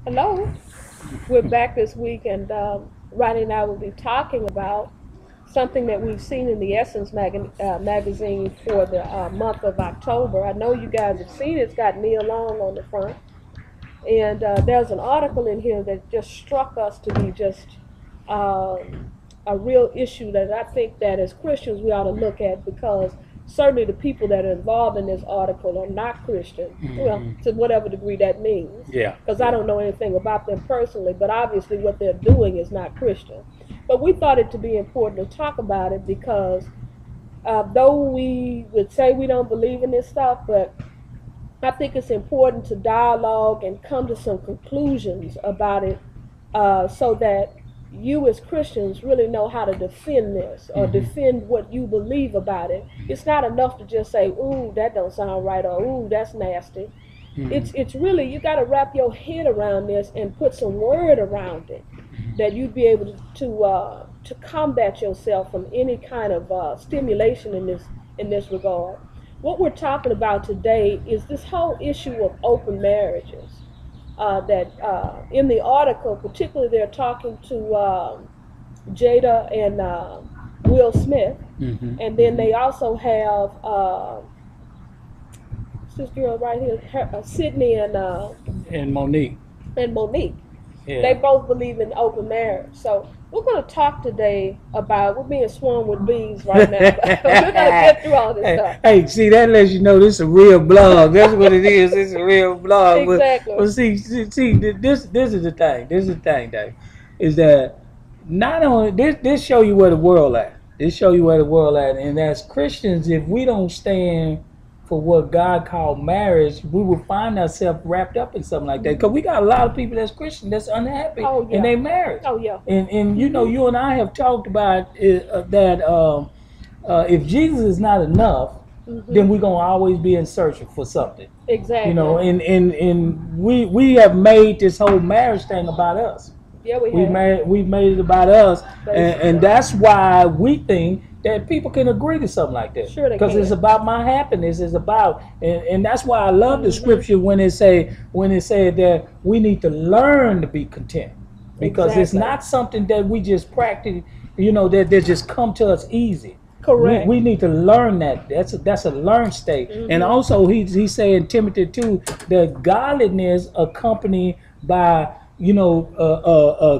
Hello, we're back this week, and Ronnie and I will be talking about something that we've seen in the Essence magazine for the month of October. I know you guys have seen it. It's got Neil Long on the front, and there's an article in here that just struck us to be just a real issue that I think that as Christians we ought to look at, because certainly the people that are involved in this article are not Christian, well, to whatever degree that means. Yeah. Because I don't know anything about them personally, but obviously what they're doing is not Christian. But we thought it to be important to talk about it because though we would say we don't believe in this stuff, but I think it's important to dialogue and come to some conclusions about it, so that you as Christians really know how to defend this or defend what you believe about it. It's not enough to just say, "Ooh, that don't sound right," or "Ooh, that's nasty." It's really, you got to wrap your head around this and put some word around it that you'd be able to combat yourself from any kind of stimulation in this regard. What we're talking about today is this whole issue of open marriages. That in the article, particularly, they're talking to Jada and Will Smith, and then they also have this girl right here, Sydney And Monique. and Monique. Yeah. They both believe in open marriage. So we're going to talk today about, we're being swarmed with bees right now. We're going to get through all this stuff. Hey, see, that lets you know this is a real blog. That's what it is. It's a real blog. Exactly. But see, this is the thing. This is the thing, Dave. Is that not only this show you where the world at. This show you where the world at. And as Christians, if we don't stand for what God called marriage, we will find ourselves wrapped up in something like that. Because we got a lot of people that's Christian that's unhappy in their marriage. Oh, yeah. And you know, you and I have talked about that if Jesus is not enough, then we're gonna always be in search for something. Exactly. You know, and we have made this whole marriage thing about us. Yeah, we've made it about us, Basically. and that's why we think that people can agree to something like that. Sure they because can. it's about my happiness. It's about, and that's why I love the scripture when it said that we need to learn to be content, because it's not something that we just practice. You know, that just come to us easy. Correct. We need to learn that. That's a learned state. And also he said in Timothy 2 that godliness accompanied by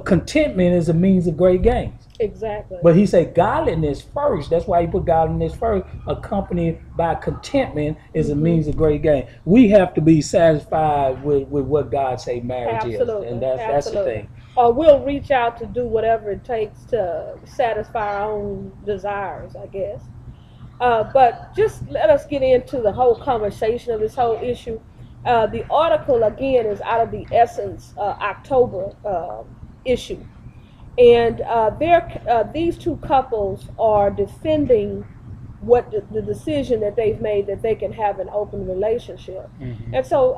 contentment is a means of great gains. Exactly. But he said godliness first. That's why he put godliness first, accompanied by contentment is a means of great gain. We have to be satisfied with what God say marriage is. And that's the thing. Or we'll reach out to do whatever it takes to satisfy our own desires, I guess. But just let us get into the whole conversation of this whole issue. The article, again, is out of the Essence October issue. And these two couples are defending what the decision that they've made, that they can have an open relationship. And so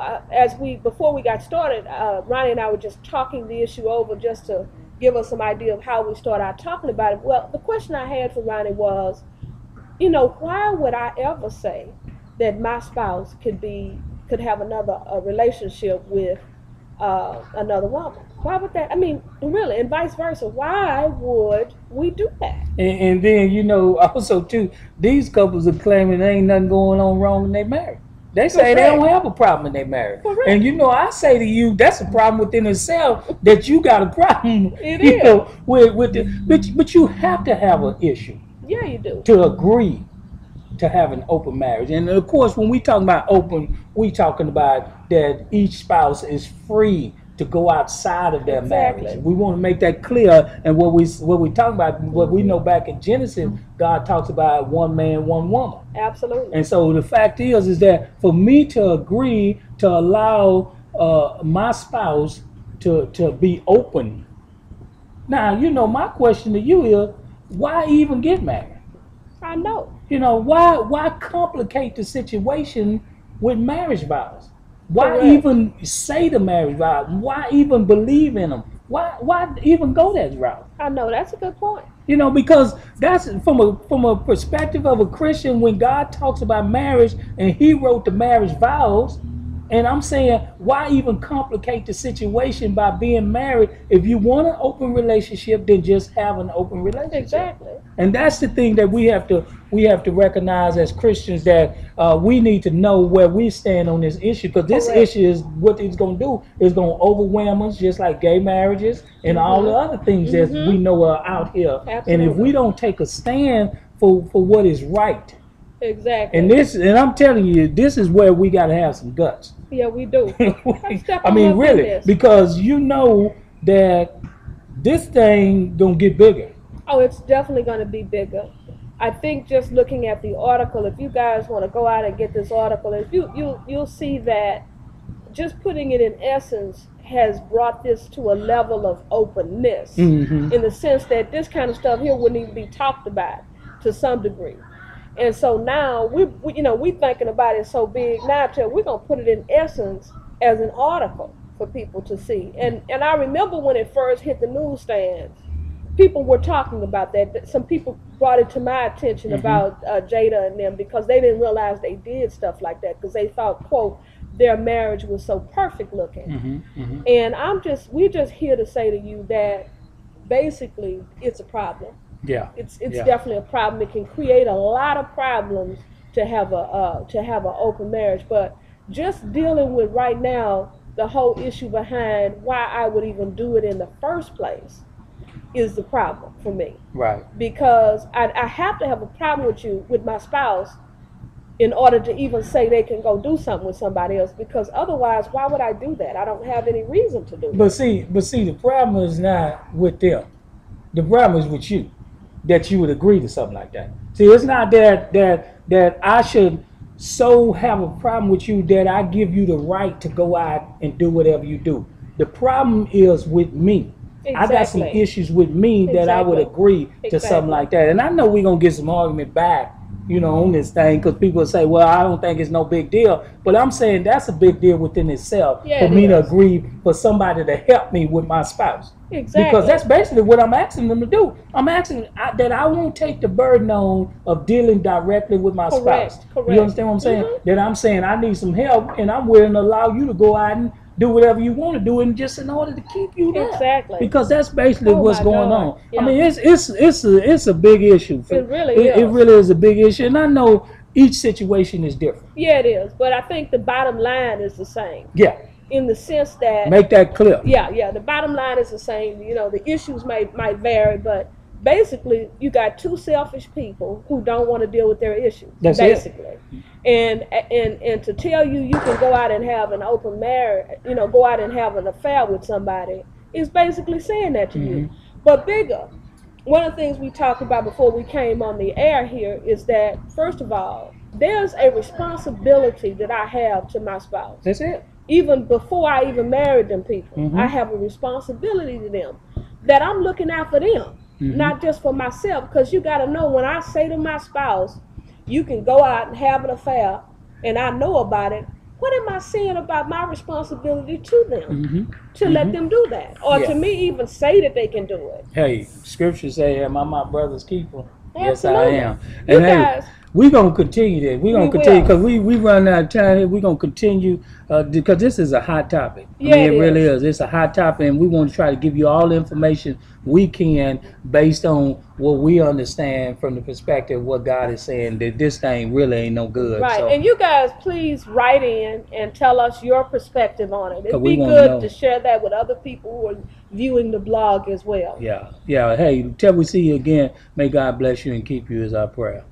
before we got started, Ronnie and I were just talking the issue over just to give us some idea of how we start out talking about it. Well, the question I had for Ronnie was, why would I ever say that my spouse could have another relationship with another woman? Why would that? I mean, really, and vice versa. Why would we do that? And then, also too, these couples are claiming there ain't nothing going on wrong in their marriage. They say they don't have a problem in their marriage. Correct. And I say to you, that's a problem within itself, that you got a problem. It is. But you have to have an issue. Yeah, you do. To agree to have an open marriage. And of course, when we talk about open, we talking about that each spouse is free to go outside of their marriage. We want to make that clear. And what we talk about, what we know back in Genesis, God talks about one man, one woman. Absolutely. And so the fact is that for me to agree to allow my spouse to be open. Now, my question to you is, why even get married? I know. Why complicate the situation with marriage vows? Why Correct. even say the marriage vows? Why even believe in them? Why even go that route? I know, that's a good point. Because that's from a perspective of a Christian. When God talks about marriage and He wrote the marriage vows, And I'm saying, why even complicate the situation by being married? If you want an open relationship, then just have an open relationship. Exactly. And that's the thing that we have to recognize as Christians, that we need to know where we stand on this issue, because this Correct. issue is what it's going to do is going to overwhelm us, just like gay marriages and all the other things that we know are out here. Absolutely. And if we don't take a stand for what is right, Exactly. and I'm telling you, this is where we got to have some guts. Yeah, we do. I mean, really, because you know that this thing gonna get bigger. Oh, it's definitely going to be bigger. I think just looking at the article, if you guys want to go out and get this article, if you'll see that just putting it in essence has brought this to a level of openness, in the sense that this kind of stuff here wouldn't even be talked about to some degree. And so now we thinking about it so big now till we're gonna put it in essence as an article for people to see. And I remember when it first hit the newsstands, people were talking about that. Some people brought it to my attention about Jada and them, because they didn't realize they did stuff like that, because they thought, quote, their marriage was so perfect looking. And we're just here to say to you that basically it's a problem. Yeah, it's definitely a problem. It can create a lot of problems to have an open marriage. But just dealing with right now the whole issue behind why I would even do it in the first place is the problem for me. Right. Because I have to have a problem with my spouse in order to even say they can go do something with somebody else, because otherwise, why would I do that? I don't have any reason to do that. But see, the problem is not with them. The problem is with you, that you would agree to something like that. See, it's not that I should so have a problem with you that I give you the right to go out and do whatever you do. The problem is with me. Exactly. I got some issues with me that I would agree to something like that. And I know we're going to get some argument back, on this thing, because people say, well, I don't think it's no big deal. But I'm saying that's a big deal within itself, for me to agree for somebody to help me with my spouse. Exactly. Because that's basically what I'm asking them to do. I'm asking that I won't take the burden on of dealing directly with my spouse. Correct. You understand what I'm saying? That I'm saying I need some help, and I'm willing to allow you to go out and do whatever you want to do, and just in order to keep you there. Exactly. Because that's basically what's going on. Yeah. I mean, it's a big issue. It really is. It really is a big issue, and I know each situation is different. Yeah, it is. But I think the bottom line is the same. Yeah. In the sense that make that clear. Yeah. The bottom line is the same. The issues might vary, but basically, you got two selfish people who don't want to deal with their issues. That's basically. It. And to tell you can go out and have an open marriage, go out and have an affair with somebody, is basically saying that to you. But bigger, one of the things we talked about before we came on the air here is that, first of all, there's a responsibility that I have to my spouse. That's it. Even before I even married them people, I have a responsibility to them, that I'm looking out for them, not just for myself. Because you got to know, when I say to my spouse, you can go out and have an affair, and I know about it, what am I saying about my responsibility to them to let them do that? Or to me even say that they can do it? Hey, scripture say, am I my brother's keeper? Absolutely. Yes, I am. You And guys, we're going to continue that. We're going to continue, because we run out of time here. We're going to continue, because this is a hot topic. I mean, it really is. It's a hot topic, and we want to try to give you all the information we can based on what we understand from the perspective of what God is saying, that this thing really ain't no good. right. So, And you guys, please write in and tell us your perspective on it. It'd be we wanna good know. to share that with other people who are viewing the blog as well. yeah. Hey, till we see you again, may God bless you and keep you is our prayer.